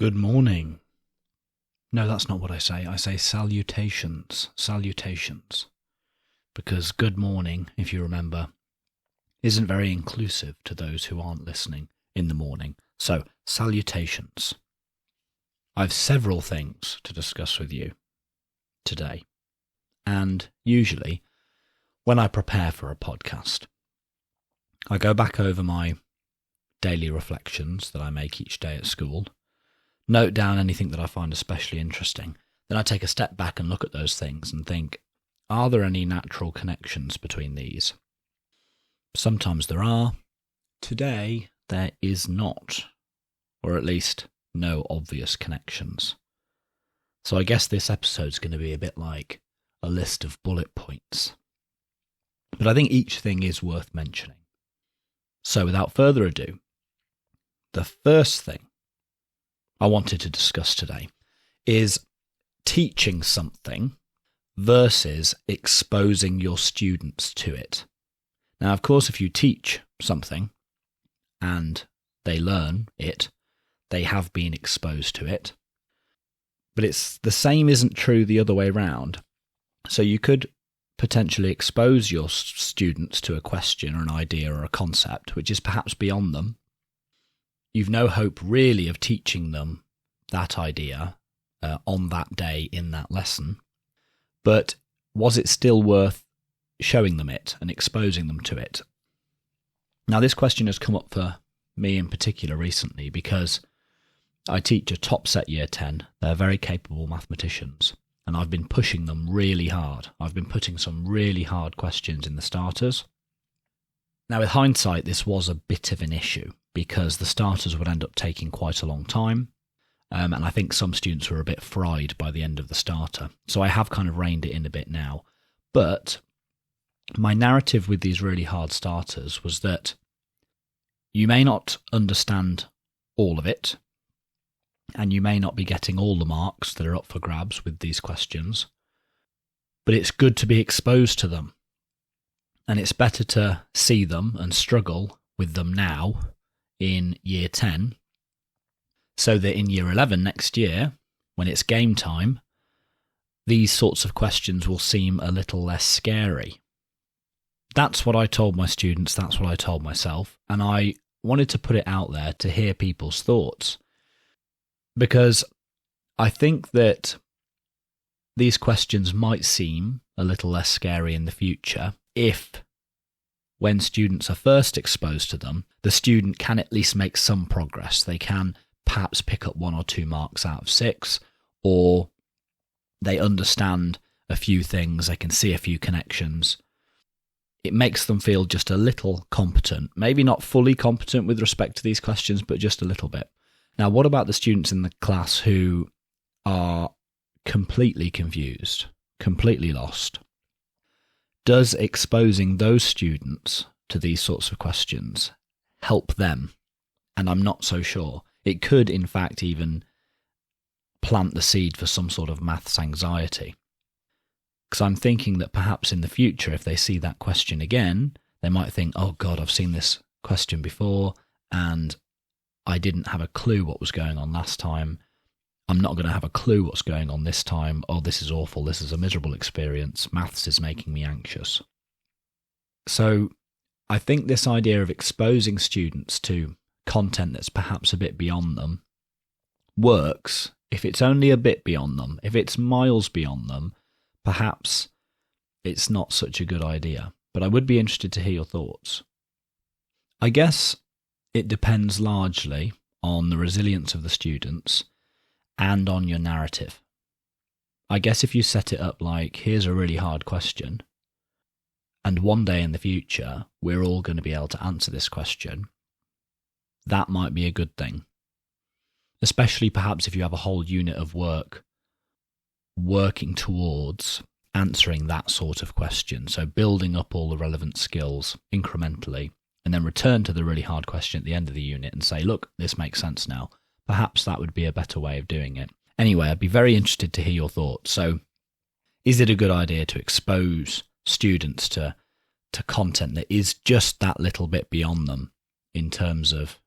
Good morning. No, that's not what I say. I say salutations. Salutations. Because good morning, if you remember, isn't very inclusive to those who aren't listening in the morning. So, salutations. I've several things to discuss with you today. And usually, when I prepare for a podcast, I go back over my daily reflections that I make each day at school, note down anything that I find especially interesting. Then I take a step back and look at those things and think, are there any natural connections between these? Sometimes there are. Today, there is not, or at least no obvious connections. So I guess this episode's going to be a bit like a list of bullet points. But I think each thing is worth mentioning. So without further ado, the first thing I wanted to discuss today is teaching something versus exposing your students to it. Now, of course, if you teach something and they learn it, they have been exposed to it. But it's the same isn't true the other way around. So you could potentially expose your students to a question or an idea or a concept which is perhaps beyond them. You've no hope really of teaching them that idea on that day in that lesson. But was it still worth showing them it and exposing them to it? Now, this question has come up for me in particular recently because I teach a top set year 10. They're very capable mathematicians, and I've been pushing them really hard. I've been putting some really hard questions in the starters. Now, with hindsight, this was a bit of an issue because the starters would end up taking quite a long time. And I think some students were a bit fried by the end of the starter. So I have kind of reined it in a bit now. But my narrative with these really hard starters was that you may not understand all of it, and you may not be getting all the marks that are up for grabs with these questions, but it's good to be exposed to them. And it's better to see them and struggle with them now in year 10, so that in year 11 next year, when it's game time, these sorts of questions will seem a little less scary. That's what I told my students, that's what I told myself, and I wanted to put it out there to hear people's thoughts. Because I think that these questions might seem a little less scary in the future if, when students are first exposed to them, the student can at least make some progress. They can perhaps pick up 1 or 2 marks out of 6, or they understand a few things, they can see a few connections. It makes them feel just a little competent, maybe not fully competent with respect to these questions, but just a little bit. Now, what about the students in the class who are completely confused, completely lost? Does exposing those students to these sorts of questions help them? And I'm not so sure. It could, in fact, even plant the seed for some sort of maths anxiety. Because I'm thinking that perhaps in the future, if they see that question again, they might think, oh God, I've seen this question before, and I didn't have a clue what was going on last time. I'm not going to have a clue what's going on this time. Oh, this is awful. This is a miserable experience. Maths is making me anxious. So I think this idea of exposing students to content that's perhaps a bit beyond them works if it's only a bit beyond them. If it's miles beyond them, perhaps it's not such a good idea. But I would be interested to hear your thoughts. I guess it depends largely on the resilience of the students and on your narrative. I guess if you set it up like, here's a really hard question, and one day in the future, we're all going to be able to answer this question, that might be a good thing. Especially perhaps if you have a whole unit of work working towards answering that sort of question. So building up all the relevant skills incrementally, and then return to the really hard question at the end of the unit and say, look, this makes sense now. Perhaps that would be a better way of doing it. Anyway, I'd be very interested to hear your thoughts. So is it a good idea to expose students to content that is just that little bit beyond them in terms of,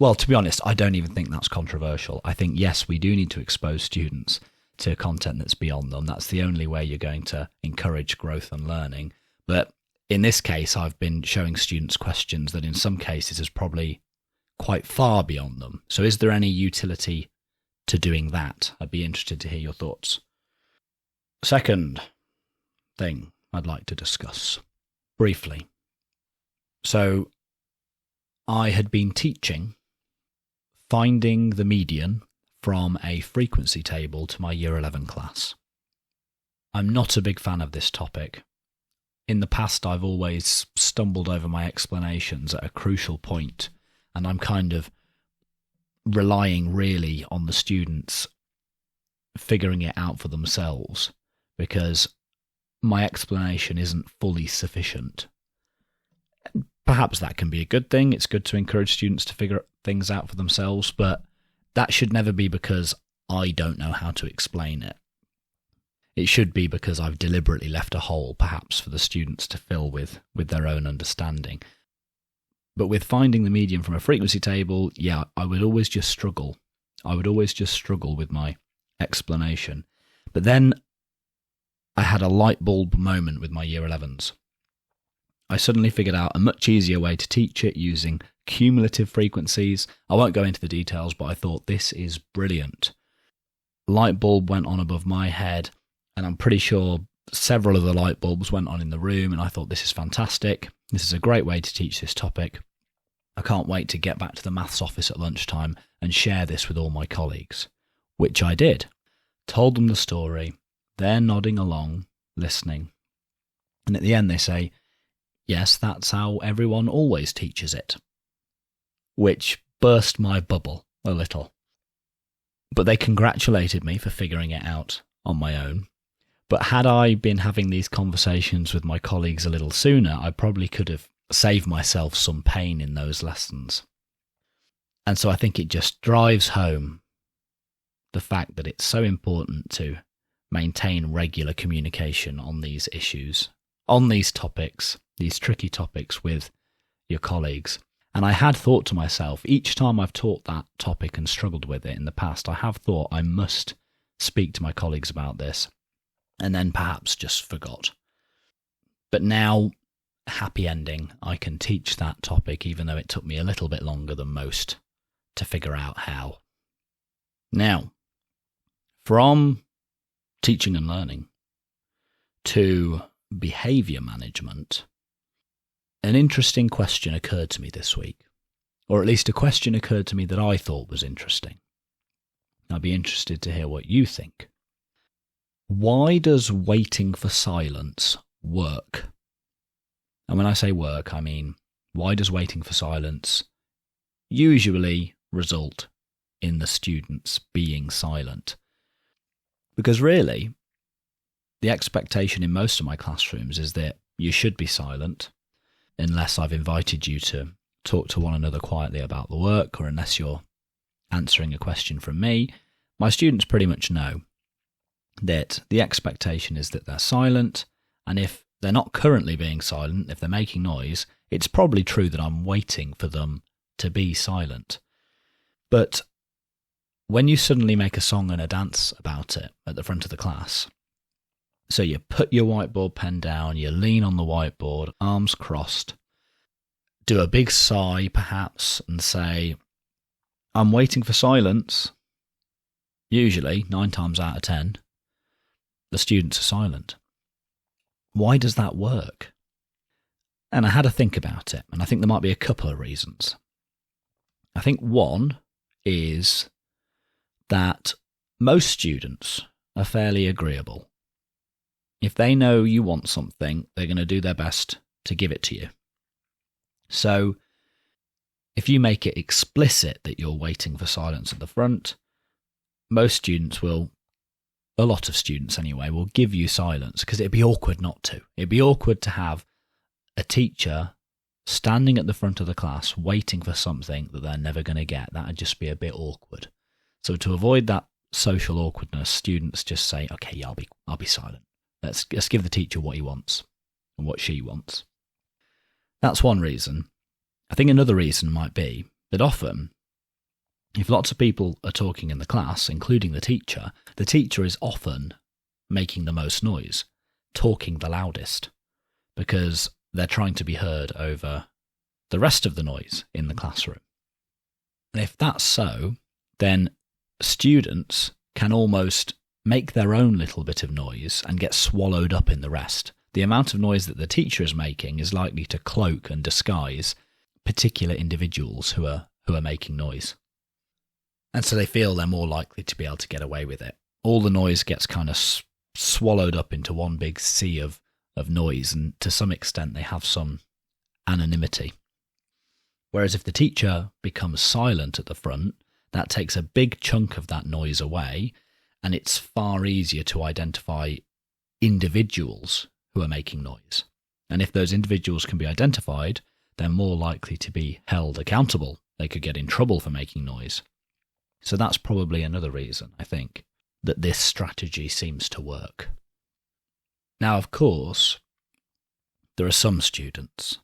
Well, to be honest, I don't even think that's controversial. I think, yes, we do need to expose students to content that's beyond them. That's the only way you're going to encourage growth and learning. But in this case, I've been showing students questions that in some cases is probably quite far beyond them. So is there any utility to doing that? I'd be interested to hear your thoughts. Second thing I'd like to discuss briefly. So I had been teaching finding the median from a frequency table to my Year 11 class. I'm not a big fan of this topic. In the past, I've always stumbled over my explanations at a crucial point, and I'm kind of relying really on the students figuring it out for themselves, because my explanation isn't fully sufficient. Perhaps that can be a good thing. It's good to encourage students to figure things out for themselves, but that should never be because I don't know how to explain it. It should be because I've deliberately left a hole, perhaps, for the students to fill with their own understanding. But with finding the median from a frequency table, yeah, I would always just struggle. I would always just struggle with my explanation. But then I had a light bulb moment with my Year 11s. I suddenly figured out a much easier way to teach it using cumulative frequencies. I won't go into the details, but I thought this is brilliant. Light bulb went on above my head, and I'm pretty sure several of the light bulbs went on in the room, and I thought this is fantastic. This is a great way to teach this topic. I can't wait to get back to the maths office at lunchtime and share this with all my colleagues, which I did. Told them the story. They're nodding along, listening. And at the end they say, yes, that's how everyone always teaches it. Which burst my bubble a little. But they congratulated me for figuring it out on my own. But had I been having these conversations with my colleagues a little sooner, I probably could have saved myself some pain in those lessons. And so I think it just drives home the fact that it's so important to maintain regular communication on these issues, on these topics, these tricky topics with your colleagues. And I had thought to myself, each time I've taught that topic and struggled with it in the past, I have thought I must speak to my colleagues about this, and then perhaps just forgot. But now, happy ending, I can teach that topic even though it took me a little bit longer than most to figure out how. Now, from teaching and learning to behaviour management, an interesting question occurred to me this week, or at least a question occurred to me that I thought was interesting. I'd be interested to hear what you think. Why does waiting for silence work? And when I say work, I mean, why does waiting for silence usually result in the students being silent? Because really, the expectation in most of my classrooms is that you should be silent, unless I've invited you to talk to one another quietly about the work, or unless you're answering a question from me. My students pretty much know that the expectation is that they're silent, and if they're not currently being silent, if they're making noise, it's probably true that I'm waiting for them to be silent. But when you suddenly make a song and a dance about it at the front of the class, so you put your whiteboard pen down, you lean on the whiteboard, arms crossed, do a big sigh perhaps and say, I'm waiting for silence. Usually, 9 times out of 10, the students are silent. Why does that work? And I had to think about it, and I think there might be a couple of reasons. I think one is that most students are fairly agreeable. If they know you want something, they're going to do their best to give it to you. So, if you make it explicit that you're waiting for silence at the front, most students will, a lot of students anyway, will give you silence because it'd be awkward not to. It'd be awkward to have a teacher standing at the front of the class waiting for something that they're never going to get. That'd just be a bit awkward. So to avoid that social awkwardness, students just say, okay, yeah, I'll be silent. Let's give the teacher what he wants and what she wants. That's one reason. I think another reason might be that often If lots of people are talking in the class, including the teacher is often making the most noise, talking the loudest, because they're trying to be heard over the rest of the noise in the classroom. And if that's so, then students can almost make their own little bit of noise and get swallowed up in the rest. The amount of noise that the teacher is making is likely to cloak and disguise particular individuals who are making noise. And so they feel they're more likely to be able to get away with it. All the noise gets kind of swallowed up into one big sea of noise, and to some extent they have some anonymity. Whereas if the teacher becomes silent at the front, that takes a big chunk of that noise away, and it's far easier to identify individuals who are making noise. And if those individuals can be identified, they're more likely to be held accountable. They could get in trouble for making noise. So that's probably another reason, I think, that this strategy seems to work. Now, of course, there are some students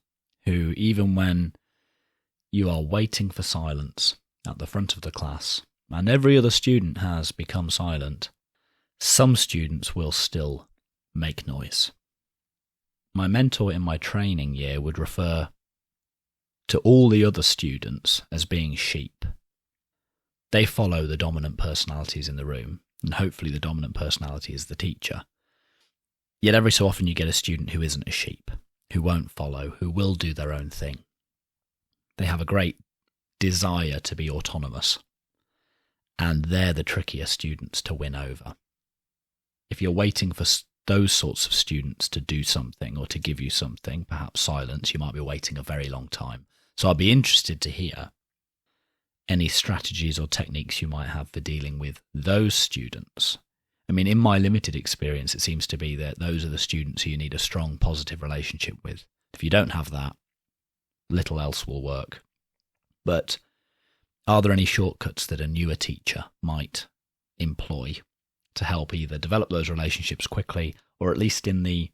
who, even when you are waiting for silence at the front of the class, and every other student has become silent, some students will still make noise. My mentor in my training year would refer to all the other students as being sheep. They follow the dominant personalities in the room, and hopefully the dominant personality is the teacher. Yet every so often you get a student who isn't a sheep, who won't follow, who will do their own thing. They have a great desire to be autonomous, and they're the trickier students to win over. If you're waiting for those sorts of students to do something or to give you something, perhaps silence, you might be waiting a very long time. So I'd be interested to hear any strategies or techniques you might have for dealing with those students. I mean, in my limited experience, it seems to be that those are the students who you need a strong, positive relationship with. If you don't have that, little else will work. But are there any shortcuts that a newer teacher might employ to help either develop those relationships quickly, or at least in the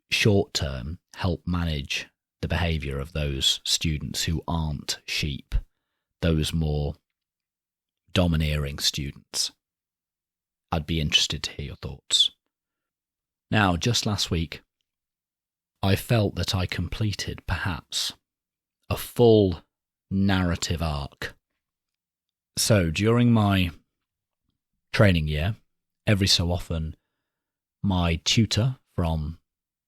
short term, help manage the behaviour of those students who aren't sheep, those more domineering students? I'd be interested to hear your thoughts. Now, just last week, I felt that I completed perhaps a full narrative arc. So, during my training year, every so often, my tutor from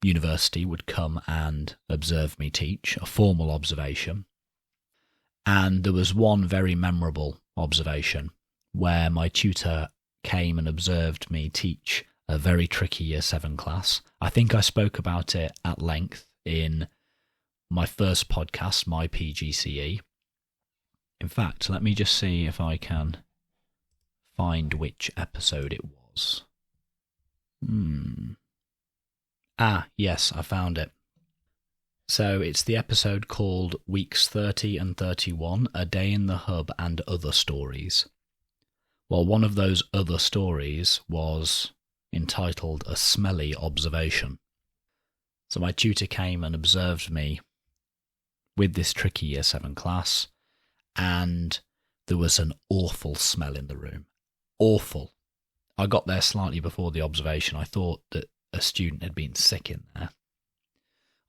university would come and observe me teach, a formal observation. And there was one very memorable observation where my tutor came and observed me teach a very tricky Year 7 class. I think I spoke about it at length in my first podcast, My PGCE. In fact, let me just see if I can find which episode it was. Yes, I found it. So it's the episode called Weeks 30 and 31, A Day in the Hub and Other Stories. Well, one of those other stories was entitled A Smelly Observation. So my tutor came and observed me with this tricky Year 7 class, and there was an awful smell in the room. Awful. I got there slightly before the observation. I thought that a student had been sick in there.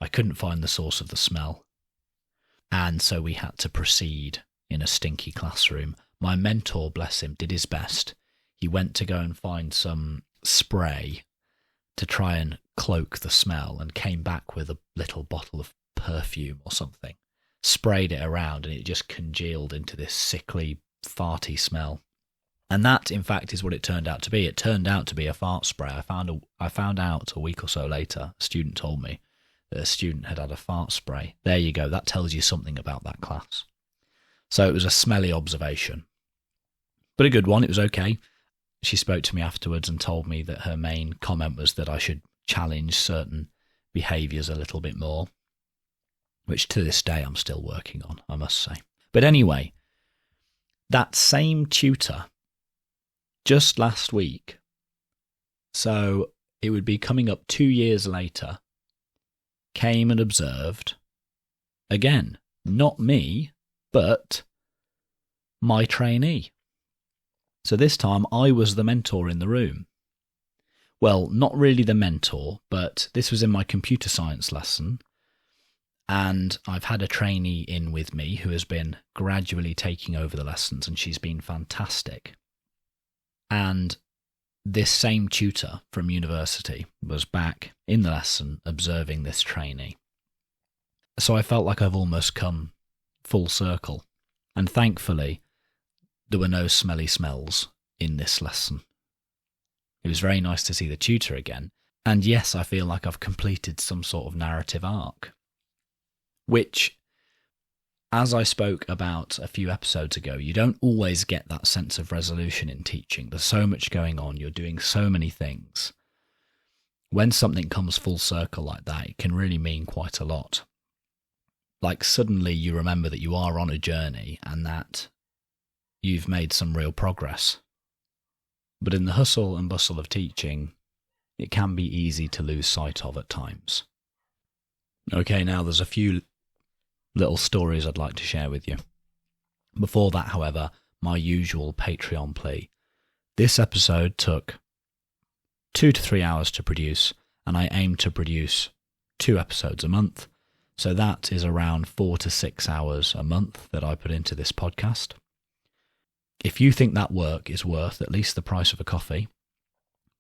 I couldn't find the source of the smell, and so we had to proceed in a stinky classroom. My mentor, bless him, did his best. He went to go and find some spray to try and cloak the smell, and came back with a little bottle of perfume or something, sprayed it around, and it just congealed into this sickly, farty smell. And that, in fact, is what it turned out to be. It turned out to be a fart spray. I found out a week or so later, a student told me that a student had had a fart spray. There you go. That tells you something about that class. So it was a smelly observation, but a good one. It was okay. She spoke to me afterwards and told me that her main comment was that I should challenge certain behaviours a little bit more, which to this day I'm still working on, I must say. But anyway, that same tutor, just last week, so it would be coming up 2 years later, came and observed, again, not me, but my trainee. So this time I was the mentor in the room. Well, not really the mentor, but this was in my computer science lesson. And I've had a trainee in with me who has been gradually taking over the lessons, and she's been fantastic. And this same tutor from university was back in the lesson observing this trainee. So I felt like I've almost come full circle. And thankfully, there were no smelly smells in this lesson. It was very nice to see the tutor again. And yes, I feel like I've completed some sort of narrative arc. Which, as I spoke about a few episodes ago, you don't always get that sense of resolution in teaching. There's so much going on. You're doing so many things. When something comes full circle like that, it can really mean quite a lot. Like suddenly you remember that you are on a journey and that you've made some real progress. But in the hustle and bustle of teaching, it can be easy to lose sight of at times. Okay, now there's a few little stories I'd like to share with you. Before that, however, my usual Patreon plea. This episode took 2 to 3 hours to produce, and I aim to produce 2 episodes a month. So that is around 4 to 6 hours a month that I put into this podcast. If you think that work is worth at least the price of a coffee,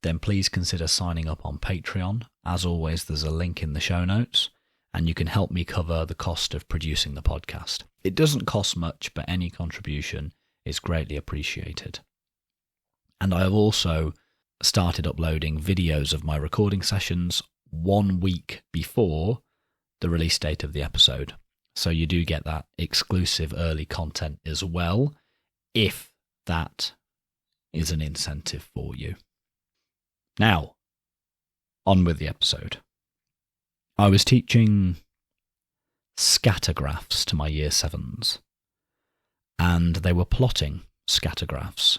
then please consider signing up on Patreon. As always, there's a link in the show notes, and you can help me cover the cost of producing the podcast. It doesn't cost much, but any contribution is greatly appreciated. And I have also started uploading videos of my recording sessions 1 week before the release date of the episode. So you do get that exclusive early content as well, if that is an incentive for you. Now, on with the episode. I was teaching scattergraphs to my year 7s, and they were plotting scattergraphs.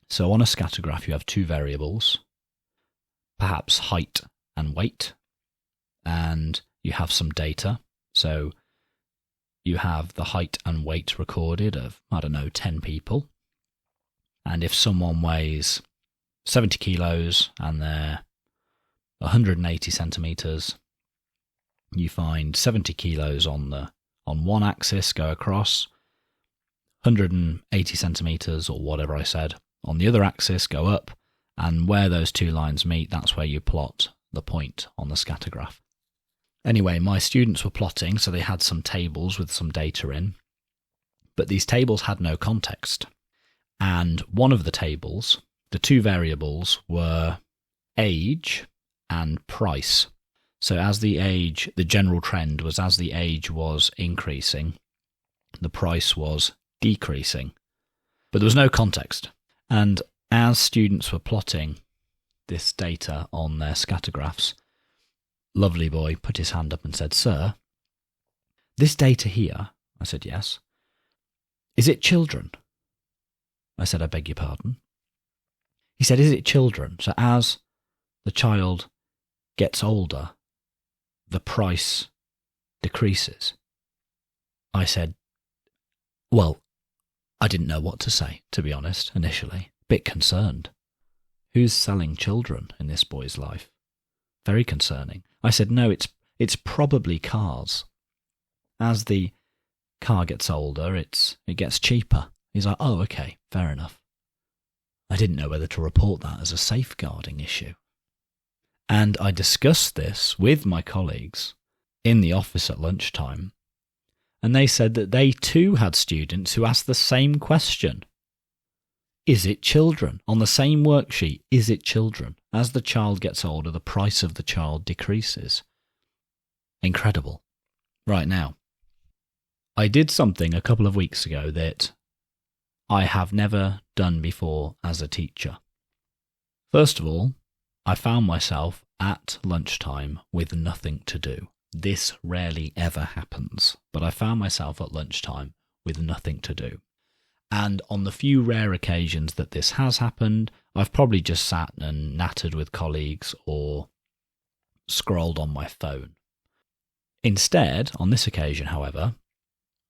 So on a scattergraph you have 2 variables, perhaps height and weight, and you have some data. So you have the height and weight recorded of, 10 people. And if someone weighs 70 kilos and they're 180 centimetres, you find 70 kilos on one axis go across, 180 centimetres or whatever I said on the other axis go up, and where those 2 lines meet, that's where you plot the point on the scattergraph. Anyway, my students were plotting, so they had some tables with some data in, but these tables had no context. And one of the tables, the 2 variables were age and price. So as the general trend was as the age was increasing, the price was decreasing. But there was no context. And as students were plotting this data on their scattergraphs, lovely boy put his hand up and said, "Sir, this data here," I said, "Yes." "Is it children?" I said, "I beg your pardon." He said, "Is it children? So as the child gets older, the price decreases?" I said, well, I didn't know what to say, to be honest, initially. Bit concerned. Who's selling children in this boy's life? Very concerning. I said, no, it's probably cars. As the car gets older, it gets cheaper. He's like, oh, okay, fair enough. I didn't know whether to report that as a safeguarding issue. And I discussed this with my colleagues in the office at lunchtime, and they said that they too had students who asked the same question. Is it children? On the same worksheet, is it children? As the child gets older, the price of the child decreases. Incredible. Right now, I did something a couple of weeks ago that I have never done before as a teacher. First of all, I found myself at lunchtime with nothing to do. This rarely ever happens, but I found myself at lunchtime with nothing to do. And on the few rare occasions that this has happened, I've probably just sat and nattered with colleagues or scrolled on my phone. Instead, on this occasion, however,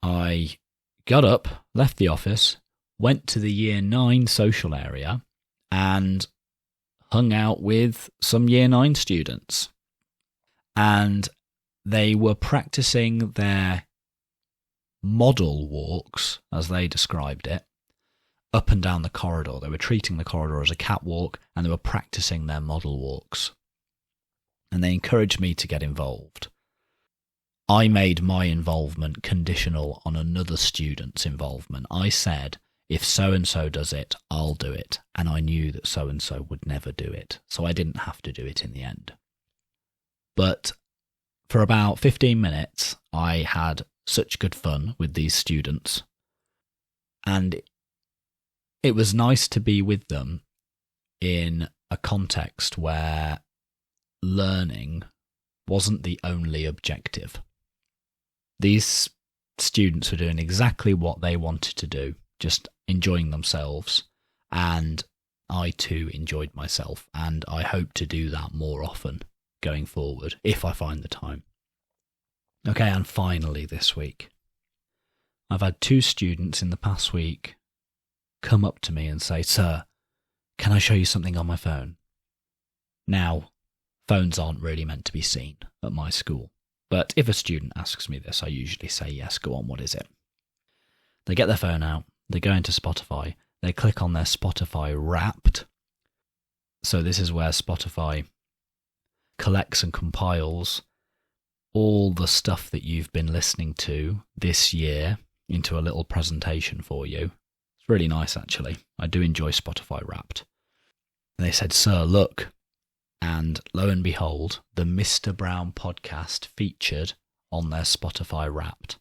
I got up, left the office, went to the Year 9 social area and hung out with some Year 9 students. And they were practicing their model walks, as they described it, up and down the corridor. They were treating the corridor as a catwalk, and they were practicing their model walks. And they encouraged me to get involved. I made my involvement conditional on another student's involvement. I said, if so-and-so does it, I'll do it. And I knew that so-and-so would never do it, so I didn't have to do it in the end. But for about 15 minutes, I had such good fun with these students. And it was nice to be with them in a context where learning wasn't the only objective. These students were doing exactly what they wanted to do, just enjoying themselves, and I too enjoyed myself, and I hope to do that more often going forward, if I find the time. Okay, and finally this week, I've had 2 students in the past week come up to me and say, "Sir, can I show you something on my phone?" Now, phones aren't really meant to be seen at my school, but if a student asks me this, I usually say, yes, go on, what is it? They get their phone out, they go into Spotify, they click on their Spotify Wrapped. So this is where Spotify collects and compiles all the stuff that you've been listening to this year into a little presentation for you. It's really nice, actually. I do enjoy Spotify Wrapped. And they said, "Sir, look." And lo and behold, the Mr. Brown podcast featured on their Spotify Wrapped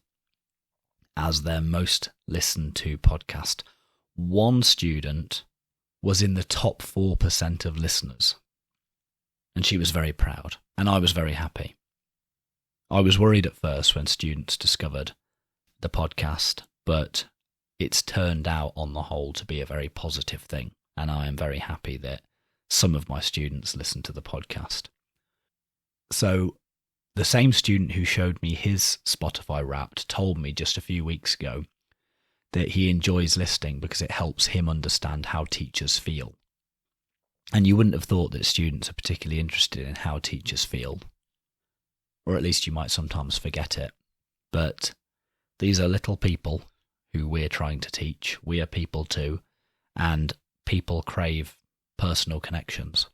as their most listened to podcast. One student was in the top 4% of listeners. And she was very proud. And I was very happy. I was worried at first when students discovered the podcast, but it's turned out on the whole to be a very positive thing. And I am very happy that some of my students listen to the podcast. So the same student who showed me his Spotify Wrapped told me just a few weeks ago that he enjoys listening because it helps him understand how teachers feel. And you wouldn't have thought that students are particularly interested in how teachers feel, or at least you might sometimes forget it. But these are little people who we're trying to teach. We are people too, and people crave personal connections.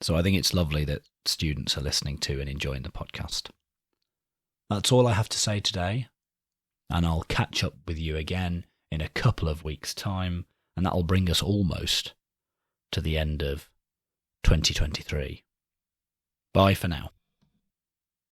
So I think it's lovely that students are listening to and enjoying the podcast. That's all I have to say today, and I'll catch up with you again in a couple of weeks' time, and that'll bring us almost to the end of 2023. Bye for now.